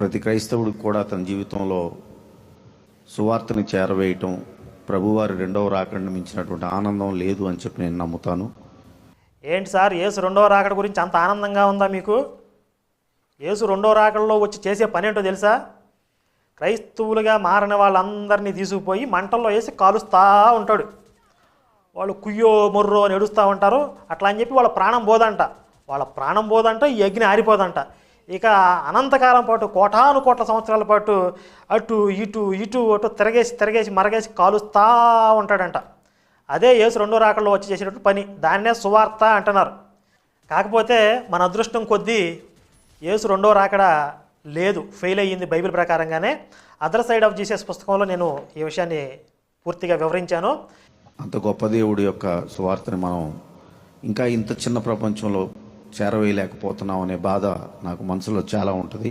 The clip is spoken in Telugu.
ప్రతి క్రైస్తవుడికి కూడా తన జీవితంలో సువార్తని చేరవేయటం, ప్రభువారి రెండవ రాకడను మించినటువంటి ఆనందం లేదు అని చెప్పి నేను నమ్ముతాను. ఏంటి సార్, యేసు రెండవ రాకడ గురించి అంత ఆనందంగా ఉందా మీకు? యేసు రెండవ రాకడలో వచ్చి చేసే పని ఏంటో తెలుసా? క్రైస్తవులుగా మారిన వాళ్ళందరినీ తీసుకుపోయి మంటల్లో వేసి కాలుస్తూ ఉంటాడు. వాళ్ళు కుయ్యో మొర్రో అని ఏడుస్తూ ఉంటారు. అట్లా అని చెప్పి వాళ్ళ ప్రాణం పోదంట, ఈ అగ్ని ఆరిపోదంట. ఇక అనంతకాలం పాటు కోటాను కోట్ల సంవత్సరాల పాటు అటు ఇటు తిరగేసి మరగేసి కాలుస్తూ ఉంటాడంట. అదే యేసు రెండో రాకడలో వచ్చి చేసేటట్టు పని. దాన్నే సువార్త అంటున్నారు. కాకపోతే మన అదృష్టం కొద్దీ యేసు రెండో రాకడ లేదు, ఫెయిల్ అయ్యింది బైబిల్ ప్రకారంగానే. అదర్ సైడ్ ఆఫ్ జీసస్ పుస్తకంలో నేను ఈ విషయాన్ని పూర్తిగా వివరించాను. అంత గొప్ప దేవుడి యొక్క సువార్తని మనం ఇంకా ఇంత చిన్న ప్రపంచంలో చేరవేయలేకపోతున్నాం అనే బాధ నాకు మనసులో చాలా ఉంటుంది.